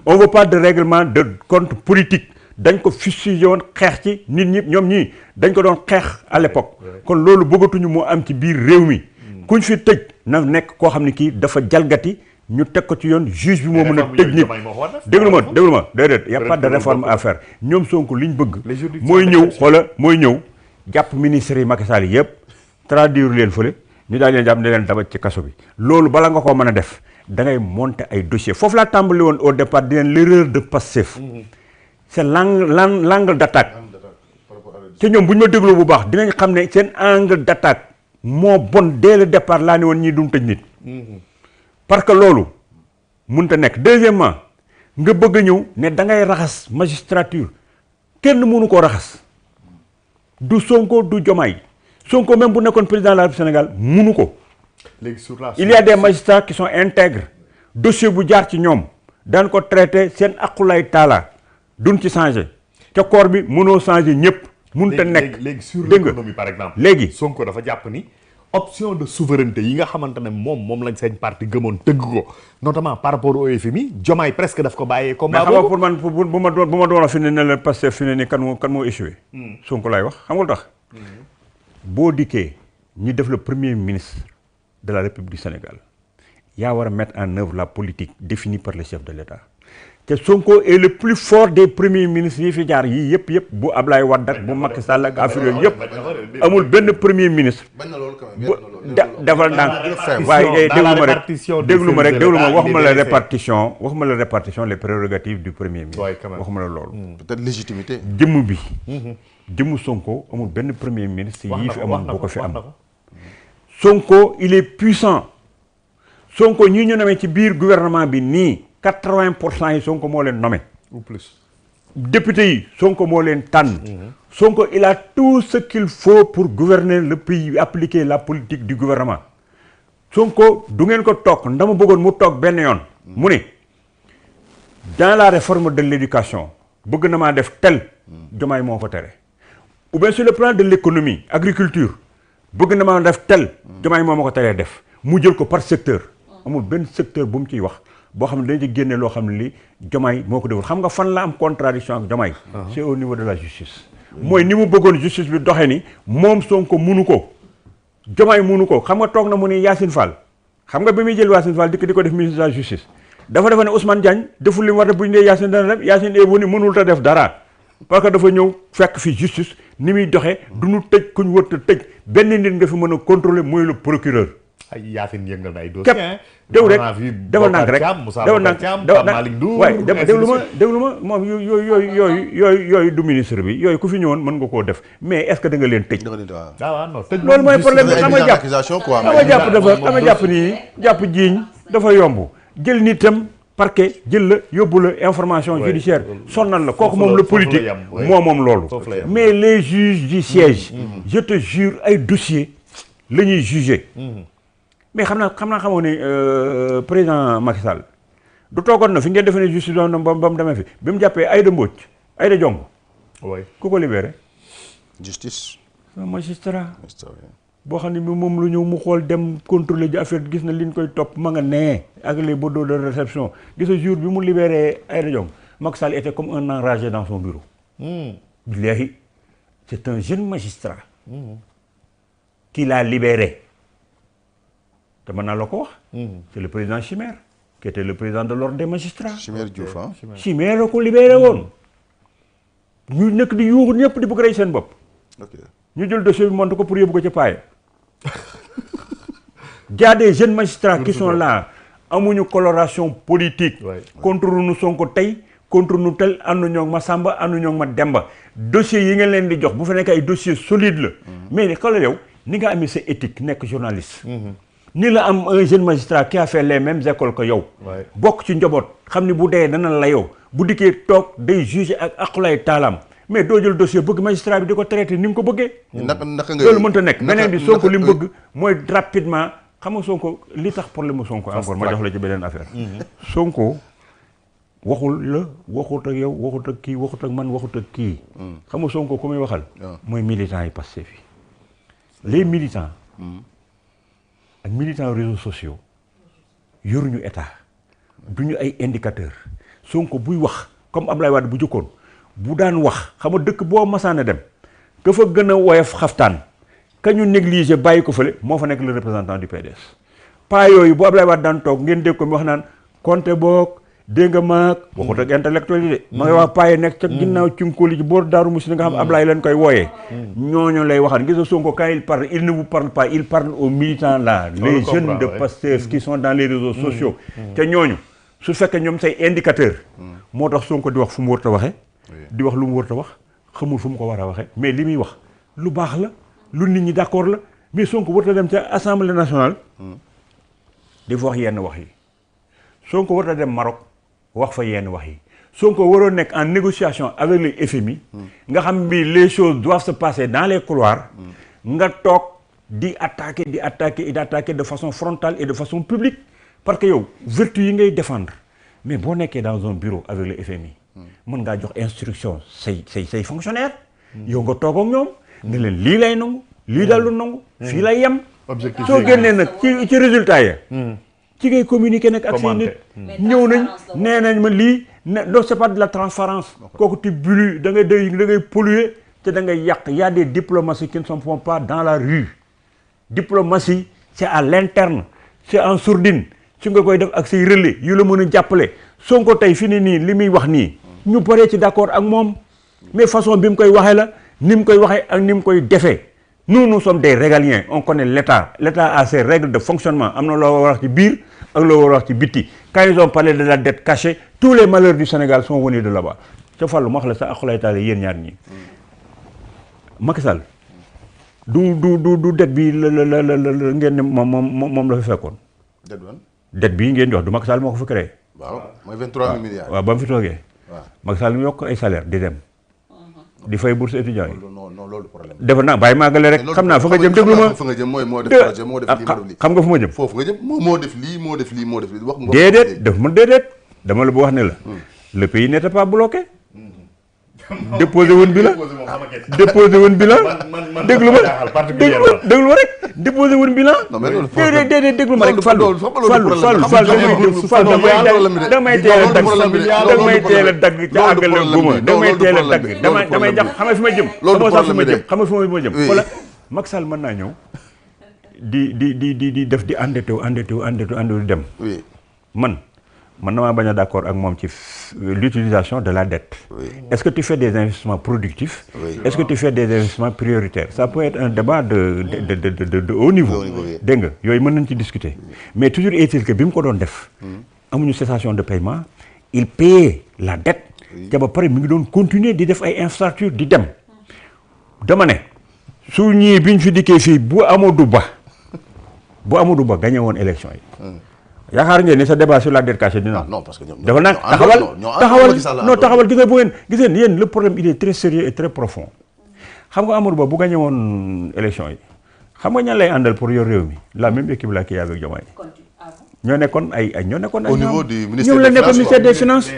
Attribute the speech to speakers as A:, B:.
A: on veut pas de règlement de compte politique dañ ko fustigé woon xeex ci nit ñi ñoom ñii dañ ko doon xeex à l'époque kon loolu bëggatuñu moo am ci biir réew mi kuñ fi tëj na nekk koo xam ne kii dafa jalgati ñu teg ko ci yoon juge bi moo mën a tëj nit déglu ma déedéet y a pas de réforme à faire ñoom Sonko li ñu bëgg mooy ñëw jàpp ministres yi Macky Sall yëpp traduire leen fële ñu daal leen jàpp ne leen dabaj ci kaso bi loolu bala nga koo mën a def da ngay monter ay dossiers foofu laa tàmbali woon au départ di leen l'erreur de Pastef c'est l'angle d'attaque te ñoom bu ñu ma dégloo bu baax dinañ xam ne seen angle d'attaque moo bon dès le départ laa ne woon ñii duñ tëj nit parce que loolu mënta nekk deuxièmement nga bëgg a ñëw ne da ngay raxas magistrature kenn mënu koo raxas du Sonko du Diomaye Sonko même bu nekkoon président de la République du Sénégal mënu ko il y a des magistrats qui sont intègres dossier bu jaar ci ñoom daan ko traité seen aqulay taala duñ ci changé te corps bi mënoo changé ñëpp mënut a nekk
B: léegi sur l'économie par exemple
A: léegi
B: Sonko dafa jàpp ni option de souveraineté yi nga xamante ne moom lañ seen parti gëmoon tëgg ko notamment par rapport au FMI Diomaye presque daf ko bàyyee combat boobu
A: pour man bu ma doon a fi ne la Pastef fi ne ni kan moo échoué Sonko laay wax xam nga lu tax boo dikkee ñi def le premier ministre de la République du Sénégal yaa war a mettre en œuvre la politique définie par le chef de l'État te Sonko est le plus fort des premiers ministres yi fi jaar yii yëpp bu Ablaye Wade ak bu Macky Sall ak affaire yooyu yëpp amul benn premier ministre defal ndànk waaye déglu ma rek waxuma la répartition les prérogatives du premier ministre waxuma la loolu
C: peut-être légitimité
A: jëmmu Sonko amul benn premier ministre yii fi amul boo ko fi am Sonko il est puissant Sonko ñii ñu namee ci biir gouvernement bi nii 80% yi Sonko moo leen nommé
B: ou plus
A: député yi Sonko moo leen tànn Sonko il a tout ce qu'il faut pour gouverner le pays appliquer la politique du gouvernement Sonko du ngeen ko toog ndama bëggoon mu toog benn yoon mu ne dans la réforme de l'éducation bëgg na maa def tel Diomaye moo ko tere ou bien sur le plan de l'économie agriculture bëgg na maa def tel Diomaye moo ma ko teree def mu jël ko par secteur amul benn secteur bu mu ciy wax boo xam ne dañ ci génne loo xam ne li Diomaye moo ko deful xam nga fan la am contradiction ak Diomaye c'est au niveau de la justice mooy ni mu bëggoon justice bi doxee ni moom Sonko munu ko Diomaye munu ko xam nga toog na mu ni Yacine Fall xam nga bi muy jël Yacine Fall di ko def ministre de la justice dafa defa ne Ousmane Diagne deful li mu war a bu ñu dee Yacine dana def Yacine ebu ni mënul ta def dara parce que dafa ñëw fekk fi justice ni muy doxee du ñu tëj ku ñu wër ta tëj benn nit nga fi mën a contrôler mooy le procureur
B: ay Yacine yëngal na ay dossier
A: déw rek defal nànk rek waaye déglu ma moom yooyu du ministre bi yooyu ku fi ñëwoon mën nga koo def mais est-ce que da nga leen tëj loolu mooy problème bi ama jàpp nii jàpp jiiñ dafa yomb jël nitam parquet jël la yóbbu la information judiciaire sonnal la kooku moom la politique moom loolu mais les juges du siège je te jure ay dossier la ñuy juger mais xamoo ne président Macky Sall du toogoon na fi ngeen defe ne justice doon ba mu demee fi bi mu jàppee Aïda Mbodj Aïda Diong ku ko libéré
C: justice
A: un magistrat boo xam ne bi moom lu ñëw mu xool dem contrôler ji affaire gis na liñ koy topp ma nga nee ak les bordeaux de réception gis nga jour bi mu libéré Aïda Diong Macky Sall était comme un enragé dans son bureau billahi c'est un jeune magistrat qui l'a libéré te mën naa la ko wax c'est le président Chimère qui était le président de l'ordre des magistrats
C: Chimère Diouf
A: Chimère la ko libéré woon ñu nekk di yuuxu ñëpp di bëgg rey seen bopp ñu jël dossier bi monté ko pour yóbbu ko ca paaye y a des jeunes magistrats qui sont là amuñu coloration politique contre nu Sonko tey contre nu tel ànduñoo ak ma Samba ànduñoo ak ma Demba dossiers yi nga leen di jox bu fa nekk ay dossiers solides la mais xoolal yow ni nga amee sa éthique nekk journaliste ni la am un jeune magistrat qui a fait les mêmes écoles que yow bokk ci njaboot xam ni bu dee dana la yow bu dikkee toog day juger ak aqulay taalaam mais doo jël dossier bëgg magistrat bi di ko traité ni nga ko bëggee
C: naka nga
A: loolu mënta nekk beneen bi Sonko li mu bëgg mooy rapidement xam nga Sonko li tax problème mu Sonko encore ma jox la ci beneen affaire Sonko waxut ak yow waxut ak kii waxut ak man waxut ak kii xam nga Sonko ku muy waxal mooy militants yi Pastef fi les militants ak militants réseaux sociaux yoruñu état duñu ay indicateurs Sonko buy wax comme Ablaye Wade bu jëkkoon bu daan wax xam nga dëkk boo masaana dem ka fa gën a woyof xaftaan ka ñu négligé bàyyi ko fële moo fa nekk le représentant du PDS pas yooyu bu Ablaye Wade daan toog ngeen dégg ko mi wax naan Konté boog dégg nga maag waxut ak intellectuel yi de ma ngay wax paye nekk ca ginnaaw cinkóoli ci boor Daaru Musi nga xam Ablaye leen koy wooyee ñooñu lay waxal gis nga Sonko quand il parle il ne vous parle pas il parle aux militants là les jeunes de Pastef qui sont dans les réseaux sociaux te ñooñu su fekkee ñoom say indicateur moo tax Sonko di wax fu mu war a waxee di wax lu mu war a wax xamul fu mu ko war a waxee mais li muy wax lu baax la lu nit ñi d'accord la mais Sonko war a dem ca assemblée nationale di fa wax yenn wax yi Sonko war a dem Maroc wax fa yenn wax yi Sonko waroo nekk en négociation avec le FMI nga xam bi les choses doivent se passer dans les couloirs nga toog di attaquer de façon frontale et de façon publique parce que yow vertu yi ngay défendre mais boo nekkee dans un bureau avec le FMI mën ngaa jox instruction say fonctionnaire yow nga toog ak ñoom ne leen lii lay nangu lii daal lu nangu fii lay yem soo génnee nag ci résultat ya ci ngay communiquer nag ak say nit ñëw nañ nee nañ ma lii non c'est pas de la transparence kooku tu bulles da ngay polluer te da ngay yàq y a des diplomaties qui ne se font pas dans la rue diplomatie c'est à l'interne c'est en sourdine su nga koy def ak say relais yu la mën a jàppale Sonko tey fi ni nii li muy wax nii ñu paree ci d'accord ak moom mais façon bi mu koy waxee la ni mu koy waxee ak ni mu koy defee nous sommes des régaliens on connaît l'État a ses règles de fonctionnement am na loo war a wax ci biir ak loo war a wax ci bitti quand ils ont parlé de la dette cachée tous les malheurs du Sénégal sont venus de là-bas ca Fallou ma wax la sa axulay taala yéen ñaar ñi Macky Sall du dette bi la ngeen ne moom la fi fekkoon dette bii ngeen di wax du Macky Sall moo ko fi créé
C: waaw mooy 23 000 milliards
A: waaw ba mu fi toogee Macky Sall mu yokk ay salaire di dem di fay bourse étudiant yi
C: non loolu problème
A: defe naa bàyyi maagale rek xam naa fa nga jëm déglu ma
C: fa nga jëm mooy moo def projet moo def lii
A: xam nga fu ma jëm
C: foofu nga jëm moo def lii wax nga
A: déedéet daf ma déedéet dama la bu wax ne la le pays n'était pas bloqué déposé woon bi la déglu ma rek déposé woon bilan déedéet déglu ma rek Fallou damay teel a dagg ca àggale guma damay teel a dagg damay jax xam nga fi ma jëm xam nga fi ma jëm wala Macky Sall mën naa ñëw di def di endetté dem man na maa bañ a d'accord ak moom ci l'utilisation de la dette. Est-ce que tu fais des investissements productifs? Est-ce que tu fais des investissements prioritaires? Ça peut être un débat de haut niveau. Dégg nga yooyu mën nañ ci discuter mais toujours est-il que bi mu ko doon def amuñu cessation de paiement il payait la dette te ba pare mi ngi doon continuer di def ay infrastructures di dem dama ne su ñii biñ fi dikkee fii bu Amadou Ba gagné woon élection yi yaakaar ngeen ni sa débat sur la dette cachée dina
C: non parce que
A: dafa nag taxawal gi nga bu ngeen yéen le problème il est très sérieux et très profond xam nga Amadou Ba bu gagné woon élection yi xam nga ñan lay àndal pour yor réew mi la même équipe là qui avec Diomaye ñoo nekkoon ay
C: au niveau du
A: ministère des finances